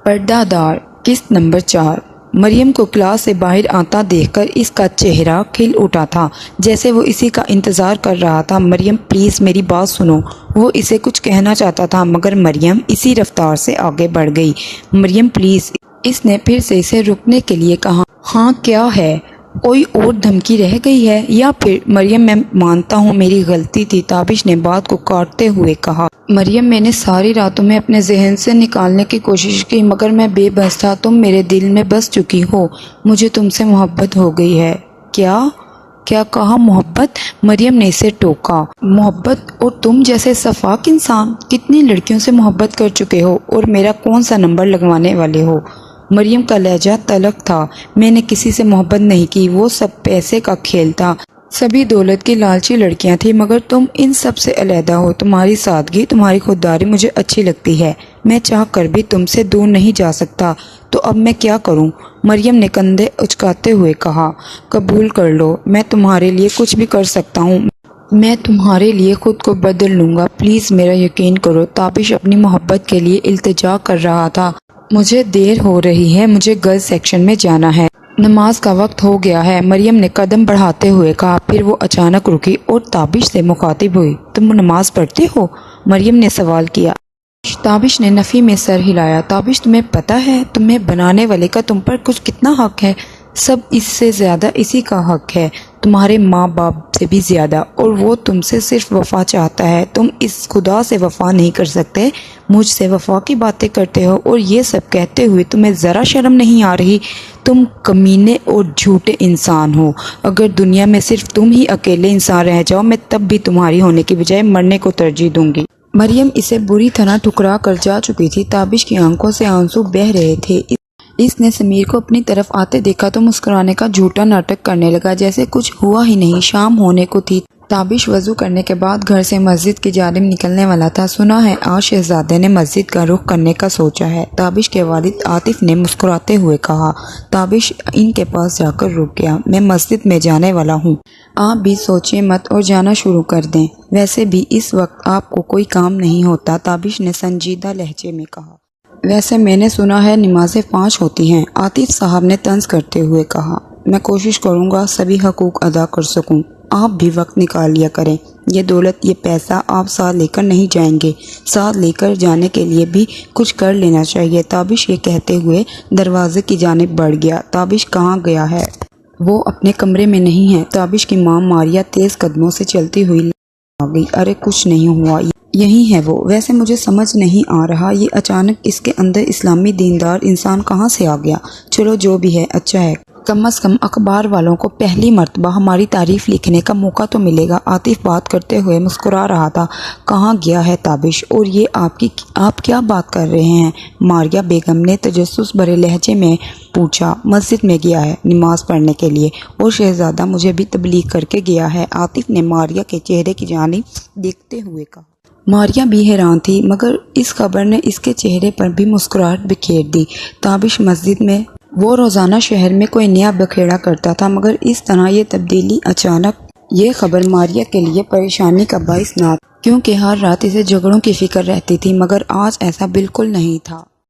پردہ دار قسط نمبر 4۔ مریم کو کلاس سے باہر آتا دیکھ کر اس کا چہرہ کھل اٹھا تھا، جیسے وہ اسی کا انتظار کر رہا تھا۔ مریم پلیز میری بات سنو۔ وہ اسے کچھ کہنا چاہتا تھا مگر مریم اسی رفتار سے آگے بڑھ گئی۔ مریم پلیز، اس نے پھر سے اسے رکنے کے لیے کہا۔ ہاں کیا ہے؟ کوئی اور دھمکی رہ گئی ہے یا پھر؟ مریم میں مانتا ہوں میری غلطی تھی، تابش نے بات کو کاٹتے ہوئے کہا۔ مریم میں نے ساری راتوں میں اپنے ذہن سے نکالنے کی کوشش کی مگر میں بے بس تھا۔ تم میرے دل میں بس چکی ہو، مجھے تم سے محبت ہو گئی ہے۔ کیا کہا؟ محبت؟ مریم نے اسے ٹوکا۔ محبت؟ اور تم جیسے شفاق انسان کتنی لڑکیوں سے محبت کر چکے ہو اور میرا کون سا نمبر لگوانے والے ہو؟ مریم کا لہجہ تلخ تھا۔ میں نے کسی سے محبت نہیں کی، وہ سب پیسے کا کھیل تھا، سبھی دولت کی لالچی لڑکیاں تھیں، مگر تم ان سب سے علیحدہ ہو۔ تمہاری سادگی، تمہاری خودداری مجھے اچھی لگتی ہے، میں چاہ کر بھی تم سے دور نہیں جا سکتا، تو اب میں کیا کروں؟ مریم نے کندھے اچکاتے ہوئے کہا۔ قبول کر لو، میں تمہارے لیے کچھ بھی کر سکتا ہوں، میں تمہارے لیے خود کو بدل لوں گا، پلیز میرا یقین کرو۔ تابش اپنی محبت کے لیے التجا کر رہا تھا۔ مجھے دیر ہو رہی ہے، مجھے گرلز سیکشن میں جانا ہے، نماز کا وقت ہو گیا ہے، مریم نے قدم بڑھاتے ہوئے کہا۔ پھر وہ اچانک رکی اور تابش سے مخاطب ہوئی۔ تم نماز پڑھتے ہو؟ مریم نے سوال کیا۔ تابش نے نفی میں سر ہلایا۔ تابش، تمہیں پتہ ہے تمہیں بنانے والے کا تم پر کچھ کتنا حق ہے؟ سب اس سے زیادہ اسی کا حق ہے، تمہارے ماں باپ سے بھی زیادہ، اور وہ تم سے صرف وفا چاہتا ہے۔ تم اس خدا سے وفا نہیں کر سکتے، مجھ سے وفا کی باتیں کرتے ہو، اور یہ سب کہتے ہوئے تمہیں ذرا شرم نہیں آ رہی؟ تم کمینے اور جھوٹے انسان ہو۔ اگر دنیا میں صرف تم ہی اکیلے انسان رہ جاؤ، میں تب بھی تمہاری ہونے کی بجائے مرنے کو ترجیح دوں گی۔ مریم اسے بری طرح ٹھکرا کر جا چکی تھی۔ تابش کی آنکھوں سے آنسو بہہ رہے تھے۔ اس نے سمیر کو اپنی طرف آتے دیکھا تو مسکرانے کا جھوٹا ناٹک کرنے لگا، جیسے کچھ ہوا ہی نہیں۔ شام ہونے کو تھی۔ تابش وضو کرنے کے بعد گھر سے مسجد کی جانب نکلنے والا تھا۔ سنا ہے آج شہزادے نے مسجد کا رخ کرنے کا سوچا ہے، تابش کے والد عاطف نے مسکراتے ہوئے کہا۔ تابش ان کے پاس جا کر رک گیا۔ میں مسجد میں جانے والا ہوں، آپ بھی سوچیں مت اور جانا شروع کر دیں، ویسے بھی اس وقت آپ کو کوئی کام نہیں ہوتا، تابش نے سنجیدہ لہجے میں کہا۔ ویسے میں نے سنا ہے نمازیں 5 ہوتی ہیں، عاطف صاحب نے طنز کرتے ہوئے کہا۔ میں کوشش کروں گا سبھی حقوق ادا کر سکوں، آپ بھی وقت نکال لیا کریں۔ یہ دولت، یہ پیسہ آپ ساتھ لے کر نہیں جائیں گے، ساتھ لے کر جانے کے لیے بھی کچھ کر لینا چاہیے۔ تابش یہ کہتے ہوئے دروازے کی جانب بڑھ گیا۔ تابش کہاں گیا ہے؟ وہ اپنے کمرے میں نہیں ہے۔ تابش کی ماں ماریا تیز قدموں سے چلتی ہوئی آ گئی۔ ارے کچھ نہیں ہوا، یہی ہے وہ۔ ویسے مجھے سمجھ نہیں آ رہا یہ اچانک اس کے اندر اسلامی دیندار انسان کہاں سے آ گیا۔ چلو جو بھی ہے اچھا ہے، کم از کم اخبار والوں کو پہلی مرتبہ ہماری تعریف لکھنے کا موقع تو ملے گا۔ عاطف بات کرتے ہوئے مسکرا رہا تھا۔ کہاں گیا ہے تابش؟ اور یہ آپ کیا بات کر رہے ہیں؟ ماریا بیگم نے تجسس بھرے لہجے میں پوچھا۔ مسجد میں گیا ہے نماز پڑھنے کے لیے، اور شہزادہ مجھے بھی تبلیغ کر کے گیا ہے، عاطف نے ماریا کے چہرے کی جانب دیکھتے ہوئے کہا۔ ماریا بھی حیران تھی مگر اس خبر نے اس کے چہرے پر بھی مسکراہٹ بکھیر دی۔ تابش مسجد میں؟ وہ روزانہ شہر میں کوئی نیا بکھیڑا کرتا تھا مگر اس طرح یہ تبدیلی اچانک، یہ خبر ماریا کے لیے پریشانی کا باعث نہ تھا، کیونکہ ہر رات اسے جھگڑوں کی فکر رہتی تھی، مگر آج ایسا بالکل نہیں تھا۔